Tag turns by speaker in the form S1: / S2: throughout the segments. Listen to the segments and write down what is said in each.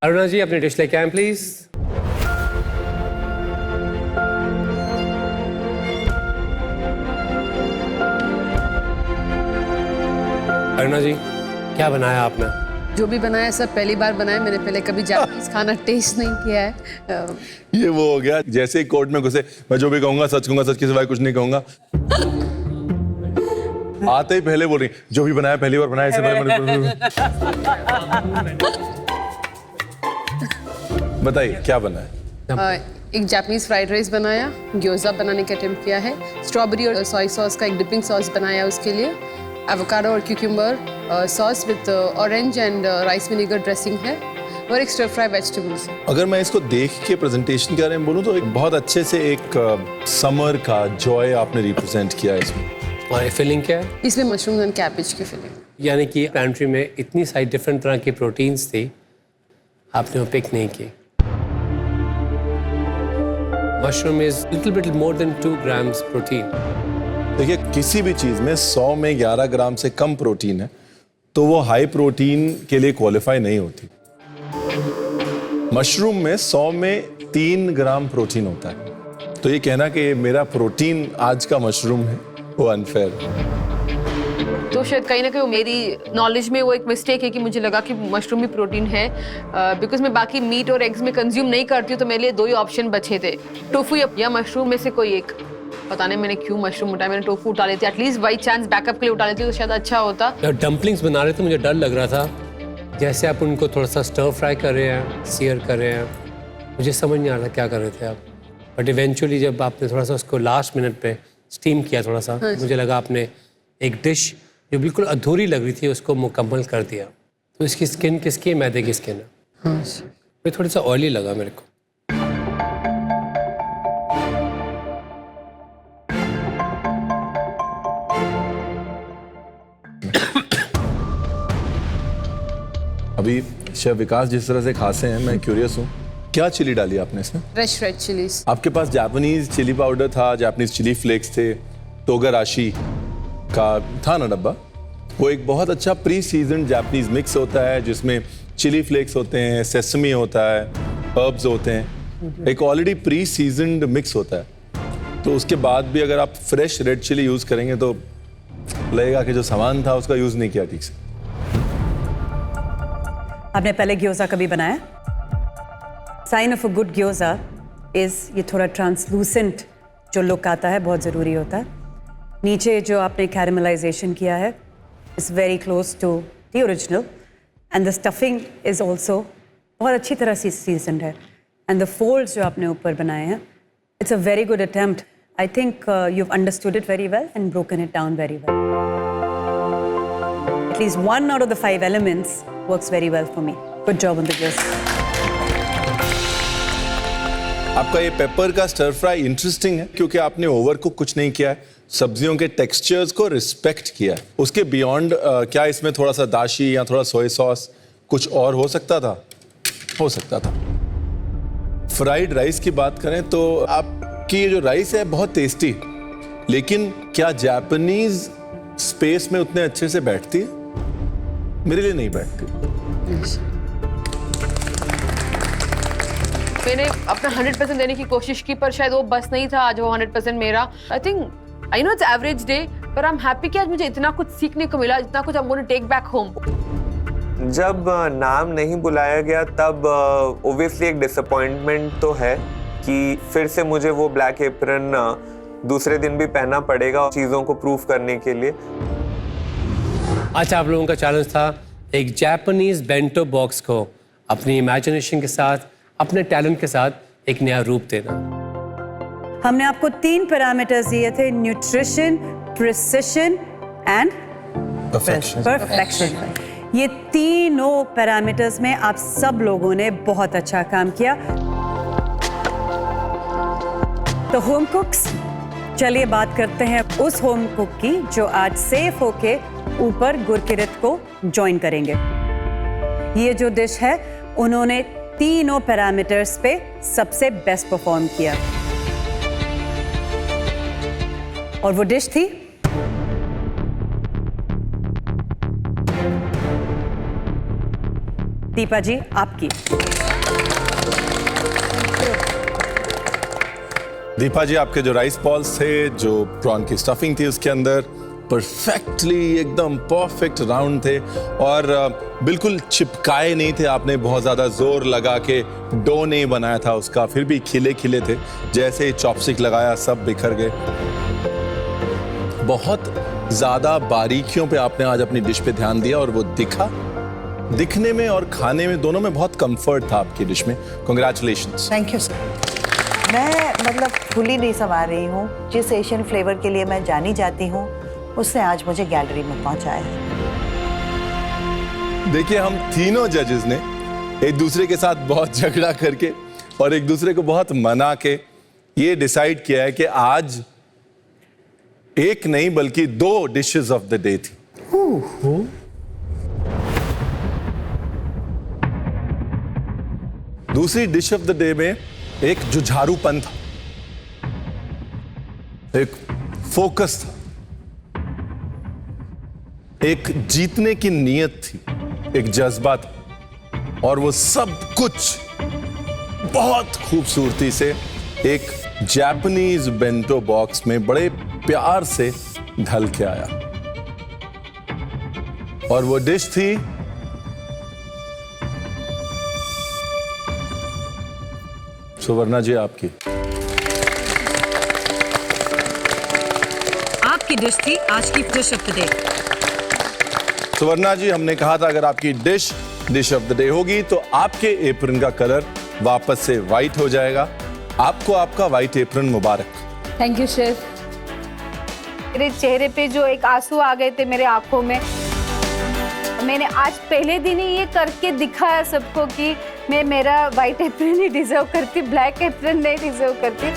S1: अरुणा जी अपनी डिश लेके आएं प्लीज। अरुणा जी क्या बनाया आपने?
S2: जो भी बनाया सब पहली बार बनाया मैंने, पहले कभी जापानीज खाना टेस्ट नहीं किया है।
S3: ये वो हो गया जैसे ही कोर्ट में घुसे, मैं जो भी कहूंगा सच के सिवाय कुछ नहीं कहूंगा। आते ही पहले बोल रही जो भी बनाया पहली बार बनाया, इससे पहले बताइए क्या बनाया?
S2: एक जापानीज फ्राइड राइस बनाया, ग्योजा बनाने का अटेम्प्ट किया है, स्ट्रॉबेरी और सोया सॉस का एक डिपिंग सॉस बनाया उसके लिए, एवोकाडो और cucumber sauce with orange and rice vinegar dressing है, और एक स्टर फ्राई वेजिटेबल्स है।
S3: अगर मैं इसको देख के प्रेजेंटेशन के बारे में बोलूं तो एक बहुत अच्छे से एक समर का जॉय आपने रिप्रेजेंट किया है इसमें।
S1: और ये फिलिंग क्या है?
S2: इसमें मशरूम एंड कैबेज की फिलिंग।
S1: यानी कि पेंट्री में इतनी सारी डिफरेंट तरह की प्रोटीन्स थी, आपने वो पिक नहीं की। Mushroom is little bit more than 2 grams protein.
S3: देखिए किसी भी चीज में 100 में 11 ग्राम से कम प्रोटीन है तो वो हाई प्रोटीन के लिए क्वालिफाई नहीं होती। मशरूम में 100 में 3 ग्राम प्रोटीन होता है, तो ये कहना कि मेरा प्रोटीन आज का मशरूम है वो अनफेयर है।
S4: तो शायद कहीं ना कहीं वो मेरी नॉलेज में वो एक मिस्टेक है कि मुझे लगा कि मशरूम भी प्रोटीन है, बिकॉज मैं बाकी मीट और एग्स में कंज्यूम नहीं करती हूँ, तो मेरे लिए 2 ही ऑप्शन बचे थे, टोफू या मशरूम में से कोई एक। पता नहीं मैंने क्यों मशरूम उठाया, मैंने टोफू उठा लेती, एटलीस्ट बाई चांस बैकअप के लिए उठा लेती तो शायद अच्छा होता।
S1: जब डम्पलिंग्स बना रहे थे मुझे डर लग रहा था, जैसे आप उनको थोड़ा सा स्टर फ्राई कर रहे हैं, सीयर कर रहे हैं, मुझे समझ नहीं आ रहा क्या कर रहे थे आप। बट इवेंचुअली जब आपने थोड़ा सा उसको लास्ट मिनट पे स्टीम किया थोड़ा सा, मुझे लगा आपने एक डिश जो बिल्कुल अधूरी लग रही थी उसको मुकम्मल कर दिया। तो इसकी स्किन किसकी है? मैदे की स्किन है।
S2: हाँ,
S1: ये थोड़ा सा ऑयली लगा मेरे को।
S3: अभी शेफ विकास जिस तरह से खासे हैं, मैं क्यूरियस हूँ क्या चिली डाली आपने इसमें?
S2: Fresh red chillies.
S3: आपके पास जापानीज चिली पाउडर था, जापानीज चिली फ्लेक्स थे, टोगाराशी का था ना डब्बा, वो एक बहुत अच्छा प्री सीजन जापानीज मिक्स होता है जिसमें चिली फ्लेक्स होते हैं, सेसमी होता है, हर्ब्स होते हैं, एक ऑलरेडी प्री सीजनड मिक्स होता है। तो उसके बाद भी अगर आप फ्रेश रेड चिली यूज करेंगे तो लगेगा कि जो सामान था उसका यूज नहीं किया ठीक से।
S5: आपने पहले ग्योजा कभी बनाया? Sign of a good gyoza is ये थोड़ा ट्रांसलूसेंट जो लुक आता है बहुत ज़रूरी होता है। नीचे जो आपने कैरेमलाइजेशन किया है is very close to the original, and the stuffing is also बहुत अच्छी तरह से सीजनड है, एंड द फोल्ड्स जो आपने ऊपर बनाए हैं, it's a very good attempt. I think you have understood it very well and broken it down very well. At least 1 out of the 5 elements works very well for me. Good job on the gyoza.
S3: आपका ये paper का stir fry interesting है क्योंकि आपने over cook कुछ नहीं किया है, सब्जियों के टेक्सचर्स को रिस्पेक्ट किया है। उसके बियॉन्ड क्या इसमें थोड़ा सा दाशी या थोड़ा सोया सॉस कुछ और हो सकता था? हो सकता था। फ्राइड राइस की बात करें तो आपकी ये जो राइस है बहुत टेस्टी, लेकिन क्या जापानीज स्पेस में उतने अच्छे से बैठती है? मेरे लिए नहीं बैठती।
S4: मैंने अपना 100% देने की कोशिश की, पर शायद वो बस नहीं था आज वो 100% मेरा। I think I know it's average day, पर आई एम हैप्पी कि आज मुझे इतना कुछ सीखने को मिला, इतना कुछ I am going to take back home.
S6: जब नाम नहीं बुलाया गया तब ऑब्वियसली एक डिसअपॉइंटमेंट तो है कि फिर से मुझे वो ब्लैक एप्रन दूसरे दिन भी पहनना पड़ेगा चीज़ों को प्रूफ करने के लिए।
S1: अच्छा, आप लोगों का चैलेंज था एक जापानीज बेंटो बॉक्स को अपनी इमेजिनेशन के साथ, अपने टैलेंट के साथ एक नया रूप देना।
S5: हमने आपको 3 पैरामीटर्स दिए थे, न्यूट्रिशन, प्रिसिशन एंड परफेक्शन। ये तीनों पैरामीटर्स में आप सब लोगों ने बहुत अच्छा काम किया। तो होम कुक्स, चलिए बात करते हैं उस होम कुक की जो आज सेफ होके ऊपर गुरकिरत को ज्वाइन करेंगे। ये जो डिश है उन्होंने तीनों पैरामीटर्स पे सबसे बेस्ट परफॉर्म किया, और वो डिश थी दीपा जी आपकी।
S3: दीपा जी, आपके जो राइस बॉल्स थे, जो प्रॉन की स्टफिंग थी उसके अंदर, परफेक्टली एकदम परफेक्ट राउंड थे और बिल्कुल चिपकाए नहीं थे। आपने बहुत ज़्यादा जोर लगा के डो नहीं बनाया था उसका, फिर भी खिले खिले थे। जैसे ही चॉपस्टिक लगाया सब बिखर गए। बहुत ज़्यादा बारीकियों पे आपने आज अपनी डिश पे ध्यान दिया और वो दिखने में और खाने में दोनों में बहुत कंफर्ट था आपकी डिश में। कांग्रेचुलेशंस।
S7: Thank you sir. मैं मतलब फुली नहीं समा रही हूँ। जिस एशियन फ्लेवर के लिए मैं जानी जाती हूँ उसने आज मुझे गैलरी में पहुंचाया है।
S3: देखिए, हम तीनों जजेस ने एक दूसरे के साथ बहुत झगड़ा करके और एक दूसरे को बहुत मना के ये डिसाइड किया है कि आज एक नहीं बल्कि 2 डिशेस ऑफ द डे थी। दूसरी डिश ऑफ द डे में एक जुझारूपन था, एक फोकस था, एक जीतने की नीयत थी, एक जज्बा था और वो सब कुछ बहुत खूबसूरती से एक जापानीज बेंटो बॉक्स में बड़े प्यार से ढल के आया। और वो डिश थी सुवर्णा जी आपकी।
S5: आपकी डिश थी आज की डिश ऑफ द डे।
S3: सुवर्णा जी, हमने कहा था अगर आपकी डिश ऑफ द डे होगी तो आपके एप्रन का कलर वापस से वाइट हो जाएगा। आपको आपका white apron Mubarak.
S8: Thank you chef. मेरे चेहरे पे जो एक आंसू आ गए थे मेरे आंखों में, मैंने आज पहले दिन ही ये करके दिखाया सबको कि मैं मेरा वाइट एप्रन ही डिजर्व करती, ब्लैक एप्रन नहीं डिजर्व करती।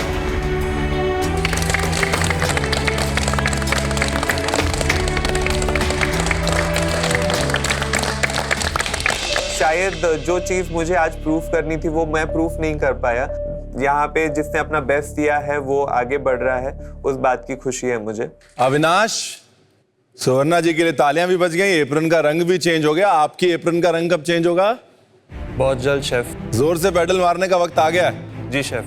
S6: शायद जो चीज मुझे आज प्रूफ करनी थी वो मैं प्रूफ नहीं कर पाया। यहाँ पे जिसने अपना बेस्ट दिया है वो आगे बढ़ रहा है, उस बात की खुशी है मुझे।
S3: अविनाश, सुवर्णा जी के लिए तालियां भी बज गई, एप्रन का रंग भी चेंज हो गया। आपकी एप्रन का रंग कब चेंज होगा?
S6: बहुत जल्द शेफ।
S3: जोर से पैडल मारने का वक्त आ गया है।
S6: जी शेफ।